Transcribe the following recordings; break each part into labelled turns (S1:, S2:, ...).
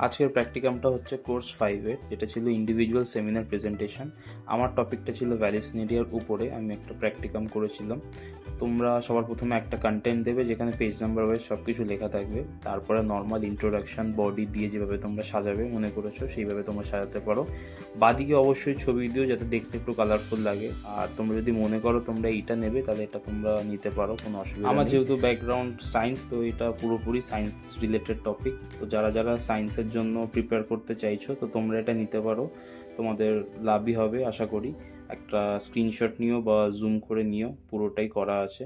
S1: আজকের প্র্যাকটিকামটা হচ্ছে কোর্স 5-এর, যেটা ছিল ইন্ডিভিজুয়াল সেমিনার প্রেজেন্টেশন। আমার টপিকটা ছিল ভ্যালিসনেরিয়ার উপরে। আমি একটা প্র্যাকটিকাম করেছিলাম। তোমরা সবার প্রথমে একটা কন্টেন্ট দেবে যেখানে পেজ নাম্বার ওয়াইজ সব কিছু লেখা থাকবে। তারপরে নর্মাল ইন্ট্রোডাকশন বডি দিয়ে যেভাবে তোমরা সাজাবে মনে করেছো সেইভাবে তোমরা সাজাতে পারো। বাদিকে অবশ্যই ছবি দিও যাতে দেখতে একটু কালারফুল লাগে। আর তোমরা যদি মনে করো তোমরা এইটা নেবে তাহলে এটা তোমরা নিতে পারো, কোনো অসুবিধা নেই। আমার যেহেতু ব্যাকগ্রাউন্ড সায়েন্স, তো এটা পুরোপুরি সায়েন্স রিলেটেড টপিক। তো যারা যারা সায়েন্সের জন্য প্রিপেয়ার করতে চাইছো তো তোমরা এটা নিতে পারো, তোমাদের লাভই হবে আশা করি। একটা স্ক্রিনশট নিও বা জুম করে নিও, পুরোটাই করা আছে।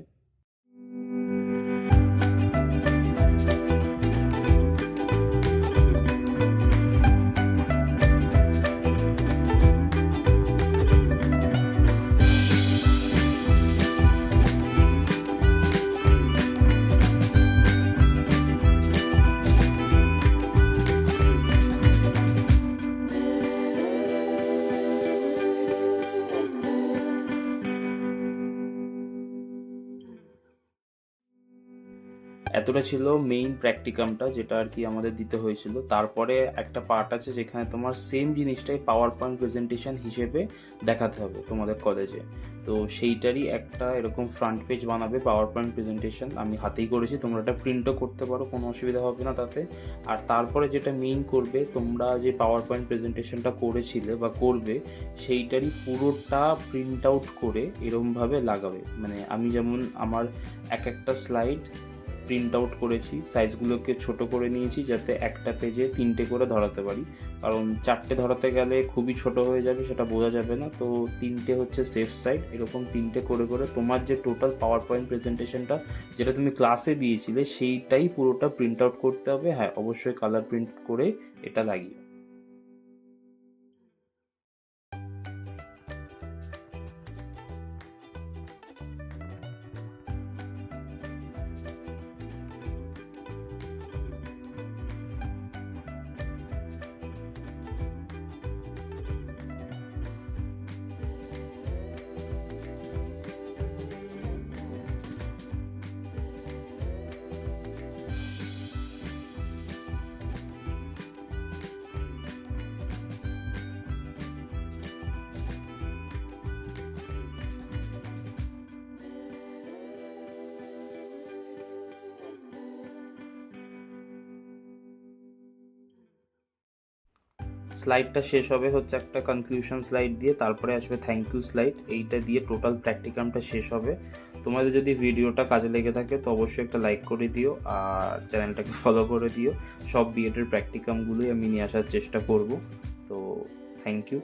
S1: এতটা ছিল মেইন প্র্যাকটিকামটা, যেটা আর কি আমাদের দিতে হয়েছিল। তারপরে একটা পার্ট আছে যেখানে তোমার সেম জিনিসটাই পাওয়ার পয়েন্ট প্রেজেন্টেশন হিসেবে দেখাতে হবে তোমাদের কলেজে। তো সেইটারই একটা এরকম ফ্রন্ট পেজ বানাবে পাওয়ার পয়েন্ট প্রেজেন্টেশন। আমি হাতেই করেছি, তোমরা এটা প্রিন্টও করতে পারো, কোনো অসুবিধা হবে না তাতে। আর তারপরে যেটা মেইন করবে, তোমরা যে পাওয়ার পয়েন্ট প্রেজেন্টেশনটা করেছিলে বা করবে সেইটারই পুরোটা প্রিন্ট আউট করে এরকমভাবে লাগাবে। মানে আমি যেমন আমার একটা স্লাইড প্রিন্ট আউট করেছি, সাইজগুলোকে ছোট করে নিয়েছি যাতে একটা পেজে 3টে করে ধরাতে পারি। কারণ 4টে ধরাতে গেলে খুবই ছোট হয়ে যাবে, সেটা বোঝা যাবে না। তো 3টে হচ্ছে সেফ সাইড। এরকম 3টে করে করে তোমার যে টোটাল পাওয়ার পয়েন্ট প্রেজেন্টেশনটা যেটা তুমি ক্লাসে দিয়েছিলে সেইটাই পুরোটা প্রিন্ট আউট করতে হবে। হ্যাঁ, অবশ্যই কালার প্রিন্ট করে এটা লাগিয়ে। স্লাইডটা শেষ হবে হচ্ছে একটা কনক্লুশন স্লাইড দিয়ে, তারপরে আসবে থ্যাংক ইউ স্লাইড। এইটা দিয়ে টোটাল প্র্যাকটিকামটা শেষ হবে। তোমাদের যদি ভিডিওটা কাজে লেগে থাকে তো অবশ্যই একটা লাইক করে দিও আর চ্যানেলটাকে ফলো করে দিও। সব বিএডের প্র্যাকটিকামগুলোই আমি নিয়ে আসার চেষ্টা করব। তো থ্যাংক ইউ।